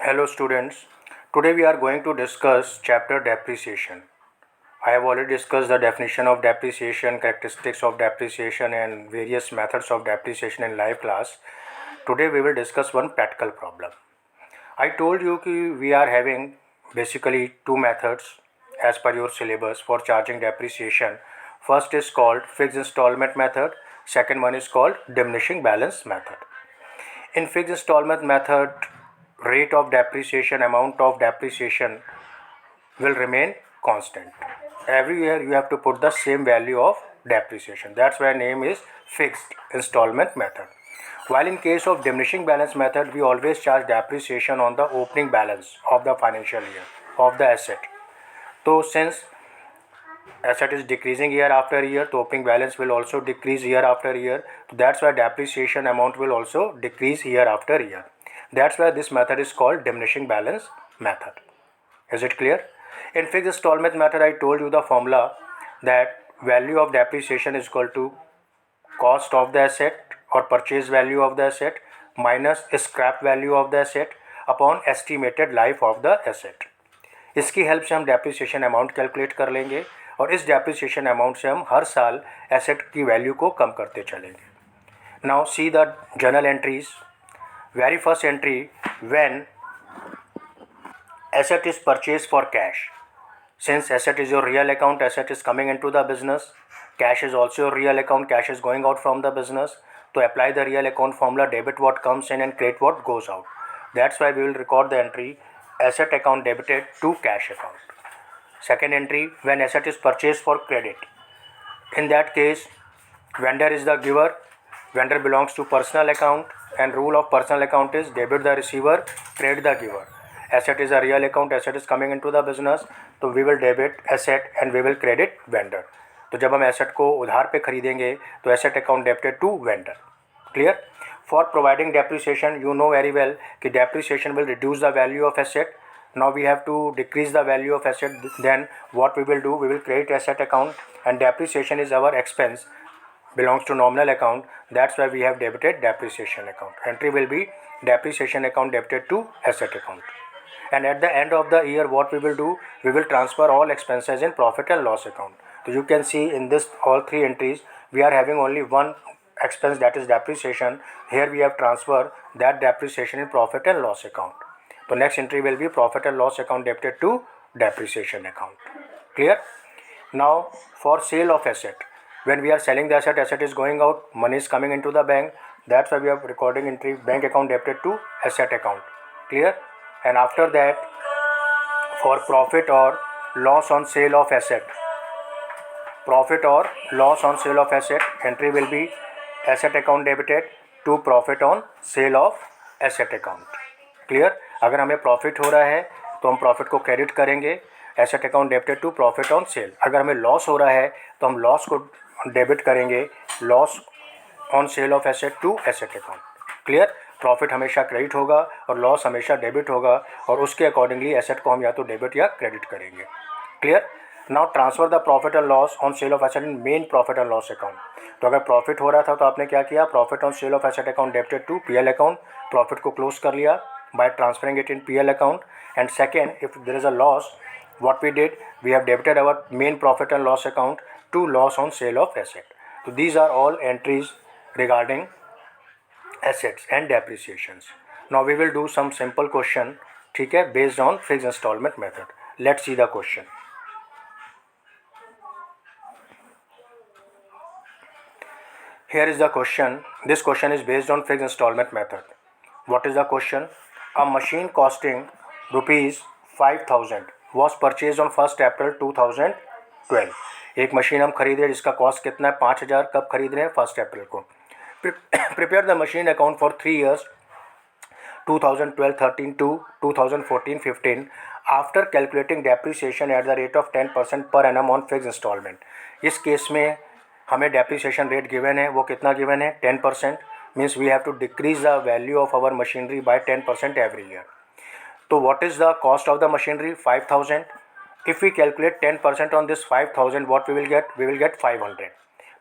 Hello students, today we are going to discuss chapter depreciation. I have already discussed the definition of depreciation, characteristics of depreciation and various methods of depreciation in live class. Today we will discuss one practical problem. I told you that we are having basically two methods as per your syllabus for charging depreciation. First is called fixed installment method, second one is called diminishing balance method. In fixed installment method, rate of depreciation, amount of depreciation will remain constant. Every year you have to put the same value of depreciation. That's why name is fixed installment method. While in case of diminishing balance method, we always charge depreciation on the opening balance of the financial year of the asset. So since asset is decreasing year after year, the opening balance will also decrease year after year. That's why depreciation amount will also decrease year after year. That's why this method is called diminishing balance method. Is it clear? In fixed installment method, I told you the formula that value of depreciation is equal to cost of the asset or purchase value of the asset minus scrap value of the asset upon estimated life of the asset. इसकी help से हम depreciation amount calculate कर लेंगे और इस depreciation amount से हम हर साल एसेट की वैल्यू को कम करते चलेंगे. Now see the journal entries. Very first entry, when asset is purchased for cash. Since asset is your real account, asset is coming into the business, cash is also your real account, cash is going out from the business. To apply the real account formula, debit what comes in and credit what goes out. That's why we will record the entry asset account debited to cash account. Second entry, when asset is purchased for credit. In that case, vendor is the giver, vendor belongs to personal account, and rule of personal account is debit the receiver, credit the giver. Asset is a real account, asset is coming into the business, तो we will debit asset and we will credit vendor. तो जब हम asset को उधार पे खरीदेंगे तो asset account debited to vendor. Clear? For providing depreciation, you know very well कि depreciation will reduce the value of asset. Now we have to decrease the value of asset. Then what we will do? We will create asset account, and depreciation is our expense, belongs to nominal account. That's why we have debited depreciation account. Entry will be depreciation account debited to asset account. And at the end of the year, what we will do? We will transfer all expenses in profit and loss account. So you can see in this all three entries, we are having only one expense, that is depreciation. Here we have transferred that depreciation in profit and loss account. So next entry will be profit and loss account debited to depreciation account. Clear? Now for sale of asset, when we are selling the asset, asset is going out, money is coming into the bank. That's why we are recording entry bank account debited to asset account. Clear? And after that, for profit or loss on sale of asset, entry will be asset account debited to profit on sale of asset account. Clear? अगर हमें profit हो रहा है तो हम profit को credit करेंगे, asset account debited to profit on sale. अगर हमें लॉस हो रहा है तो हम लॉस को डेबिट करेंगे, loss on sale of asset to asset account. Clear? Profit हमेशा क्रेडिट होगा और लॉस हमेशा डेबिट होगा, और उसके अकॉर्डिंगली एसेट को हम या तो डेबिट या क्रेडिट करेंगे. Clear? Now transfer the profit and loss on sale of asset in main profit and loss account. तो अगर प्रॉफिट हो रहा था तो आपने क्या किया? Profit on sale of asset account debited to PL account, profit को क्लोज कर लिया by transferring it in PL account. And second, if there is a loss, what we did, we have debited our main profit and loss account to loss on sale of asset. So these are all entries regarding assets and depreciations. Now we will do some simple question, ठीक है, based on fixed installment method. Let's see the question. Here is the question. This question is based on fixed installment method. What is the question? A machine costing rupees 5,000 was purchased on 1st April 2012. एक machine हम खरीद रहे हैं जिसका cost कितना है? 5,000. कब खरीद रहे हैं? 1 अप्रैल को. Prepare the machine account for 3 years 2012-13 to 2014-15 after calculating depreciation at the rate of 10% per annum on fix installment. इस केस में हमें डेप्रिसिएशन रेट गिवन है. वो कितना गिवन है? 10%. means we have to decrease the value of our machinery by 10% every year. So what is the cost of the machinery? 5,000. If we calculate 10% on this 5,000, what we will get? We will get 500.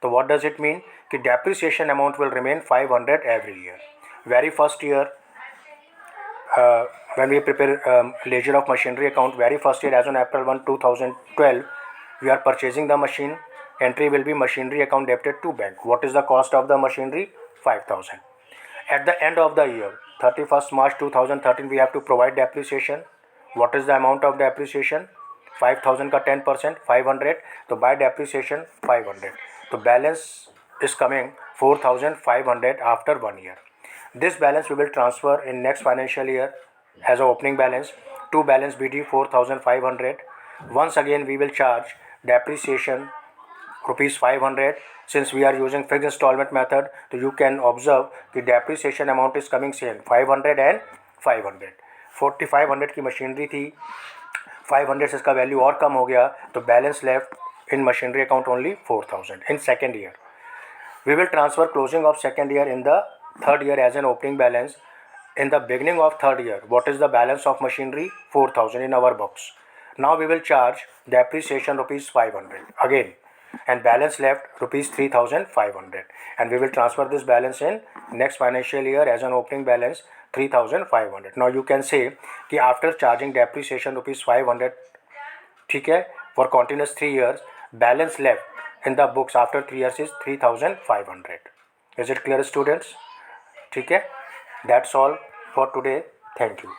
So what does it mean? कि depreciation amount will remain 500 every year. Very first year when we prepare ledger of machinery account, very first year as on April 1, 2012, we are purchasing the machine. Entry will be machinery account debited to bank. What is the cost of the machinery? 5,000. At the end of the year, 31st March 2013, we have to provide depreciation. What is the amount of depreciation? 5,000 का 10%, 500. तो by depreciation 500. तो balance is coming 4,500 after 1 year. This balance we will transfer in next financial year as a opening balance to balance BD 4,500. Once again we will charge depreciation rupees 500. Since we are using fixed installment method, so you can observe the depreciation amount is coming same 500 and 500. 4500 की machinery थी, 500 से इसका value और कम हो गया, तो balance left in machinery account only 4000 in second year. We will transfer closing of second year in the third year as an opening balance. In the beginning of third year, what is the balance of machinery? 4000 in our books. Now we will charge depreciation rupees 500 again, and balance left rupees 3,500, and we will transfer this balance in next financial year as an opening balance 3,500. Now you can say कि after charging depreciation rupees 500, ठीक है, for continuous 3 years, balance left in the books after 3 years is 3,500. Is it clear, students? ठीक है, that's all for today. Thank you.